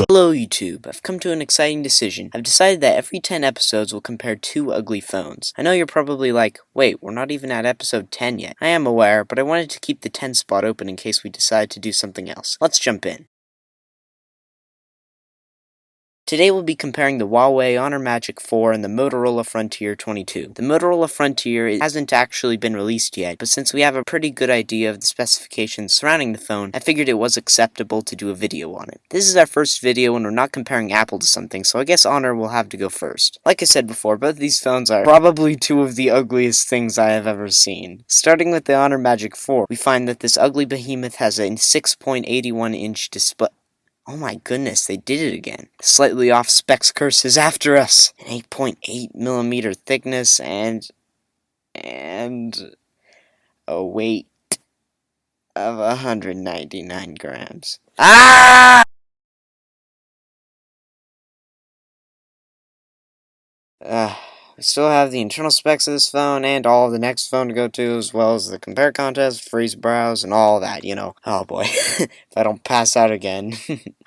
Hello YouTube, I've come to an exciting decision. I've decided that every 10 episodes will compare two ugly phones. I know you're probably like, wait, we're not even at episode 10 yet. I am aware, but I wanted to keep the 10 spot open in case we decide to do something else. Let's jump in. Today we'll be comparing the Huawei Honor Magic 4 and the Motorola Frontier 22. The Motorola Frontier hasn't actually been released yet, but since we have a pretty good idea of the specifications surrounding the phone, I figured it was acceptable to do a video on it. This is our first video and we're not comparing Apple to something, so I guess Honor will have to go first. Like I said before, both of these phones are probably two of the ugliest things I have ever seen. Starting with the Honor Magic 4, we find that this ugly behemoth has a 6.81-inch display. Oh my goodness, they did it again. The slightly off specs curse is after us. An 8.8mm thickness and a weight of 199 grams. Ah! We still have the internal specs of this phone and all of the next phone to go to, as well as the compare contest, freeze browse, and all that, you know. Oh boy, if I don't pass out again.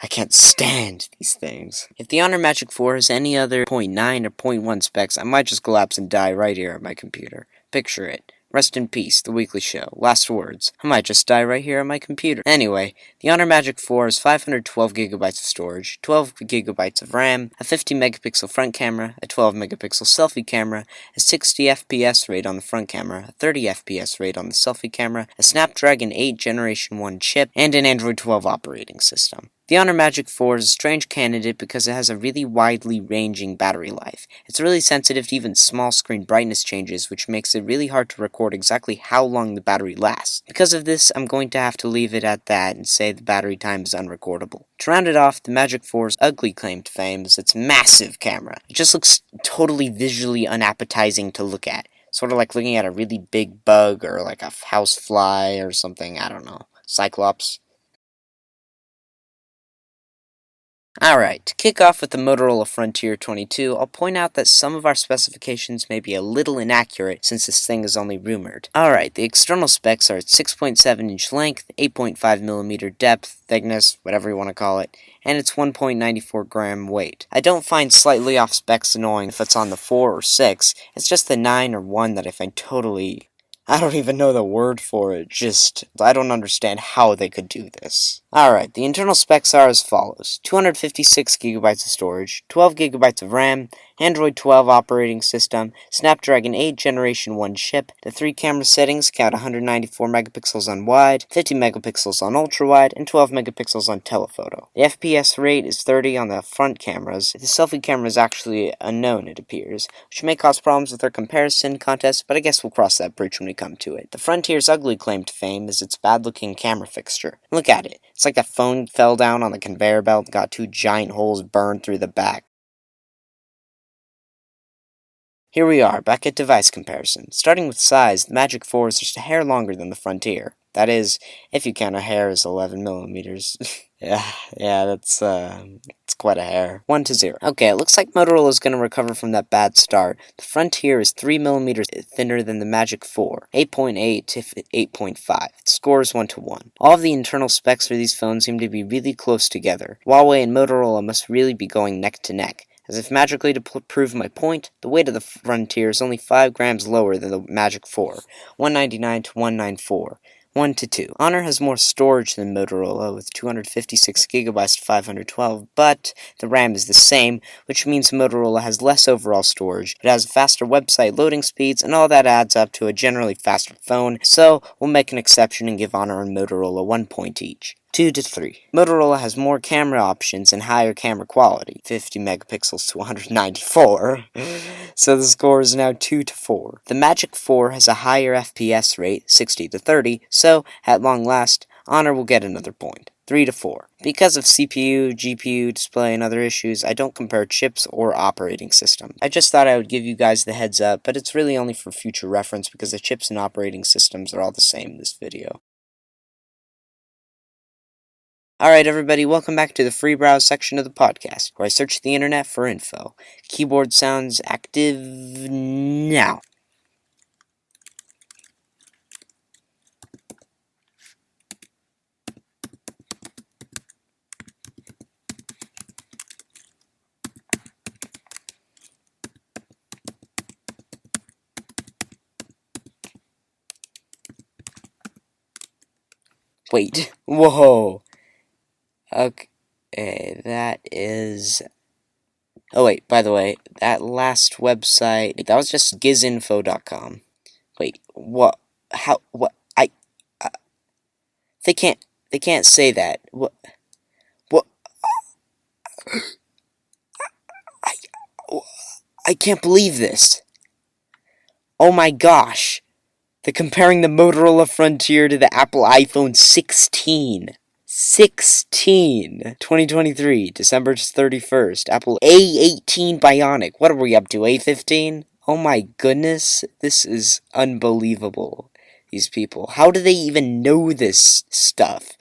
I can't stand these things. If the Honor Magic 4 has any other 0.9 or 0.1 specs, I might just collapse and die right here at my computer. Picture it. Rest in peace, The Weekly Show. Last words. I might just die right here on my computer. Anyway, the Honor Magic 4 has 512GB of storage, 12GB of RAM, a 50MP front camera, a 12MP selfie camera, a 60fps rate on the front camera, a 30fps rate on the selfie camera, a Snapdragon 8 Generation 1 chip, and an Android 12 operating system. The Honor Magic 4 is a strange candidate because it has a really widely ranging battery life. It's really sensitive to even small screen brightness changes, which makes it really hard to record exactly how long the battery lasts. Because of this, I'm going to have to leave it at that and say the battery time is unrecordable. To round it off, the Magic 4's ugly claim to fame is its massive camera. It just looks totally visually unappetizing to look at. Sort of like looking at a really big bug or like a housefly or something, I don't know. Cyclops. Alright, to kick off with the Motorola Frontier 22, I'll point out that some of our specifications may be a little inaccurate since this thing is only rumored. Alright, the external specs are at 6.7-inch length, 8.5mm depth, thickness, whatever you want to call it, and its 1.94 gram weight. I don't find slightly off specs annoying if it's on the 4 or 6, it's just the 9 or 1 that I find totally... I don't even know the word for it, I don't understand how they could do this. Alright, the internal specs are as follows. 256GB of storage, 12GB of RAM, Android 12 operating system, Snapdragon 8 Generation 1 chip, the 3 camera settings count 194MP on wide, 50MP on ultra-wide, and 12MP on telephoto. The FPS rate is 30 on the front cameras. The selfie camera is actually unknown, it appears, which may cause problems with our comparison contest, but I guess we'll cross that bridge when we come to it. The Frontier's ugly claim to fame is its bad-looking camera fixture. Look at it. It's like the phone fell down on the conveyor belt and got 2 giant holes burned through the back. Here we are, back at device comparison. Starting with size, the Magic 4 is just a hair longer than the Frontier. That is, if you count a hair as 11mm. yeah, that's it's quite a hair. 1-0. Okay, it looks like Motorola is going to recover from that bad start. The Frontier is 3mm thinner than the Magic 4, 8.8 to 8.5. The score is 1-1. All of the internal specs for these phones seem to be really close together. Huawei and Motorola must really be going neck to neck. As if magically to prove my point, the weight of the Frontier is only 5 grams lower than the Magic 4, 199 to 194. 1-2. Honor has more storage than Motorola with 256GB to 512, but the RAM is the same, which means Motorola has less overall storage. It has faster website loading speeds, and all that adds up to a generally faster phone, so we'll make an exception and give Honor and Motorola 1 point each. 2-3. Motorola has more camera options and higher camera quality, 50MP to 194, so the score is now 2-4. The Magic 4 has a higher FPS rate, 60-30, so, at long last, Honor will get another point, 3-4. Because of CPU, GPU, display, and other issues, I don't compare chips or operating system. I just thought I would give you guys the heads up, but it's really only for future reference because the chips and operating systems are all the same in this video. Alright everybody, welcome back to the free browse section of the podcast, where I search the internet for info. Keyboard sounds active now. Wait. Whoa. Okay, that is... Oh, wait, by the way, that last website, that was just gizinfo.com. Wait, what? How? What? Uh, they can't say that. What? I, I can't believe this. Oh my gosh. They're comparing the Motorola Frontier to the Apple iPhone 16. 2023, December 31st. Apple A18 Bionic. What are we up to, A15? Oh my goodness, this is unbelievable. These people. How do they even know this stuff?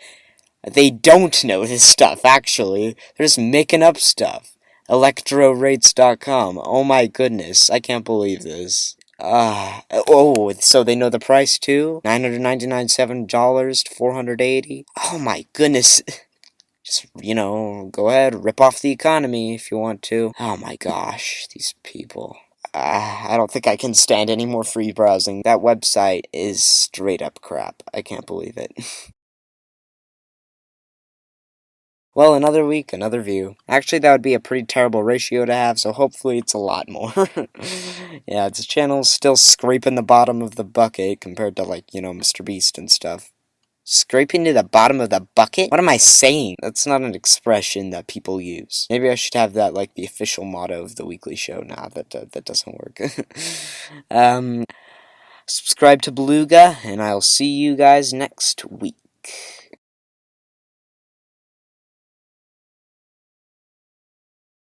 They don't know this stuff, actually. They're just making up stuff. ElectroRates.com. Oh my goodness, I can't believe this. Oh, so they know the price too? $999 to $480. Oh my goodness. Just, go ahead, rip off the economy if you want to. Oh my gosh, these people. I don't think I can stand any more free browsing. That website is straight up crap. I can't believe it. Well, another week, another view. Actually, that would be a pretty terrible ratio to have, so hopefully it's a lot more. Yeah, this channel's still scraping the bottom of the bucket compared to, like, Mr. Beast and stuff. Scraping to the bottom of the bucket? What am I saying? That's not an expression that people use. Maybe I should have that, like, the official motto of the weekly show. Nah, that doesn't work. Subscribe to Beluga, and I'll see you guys next week.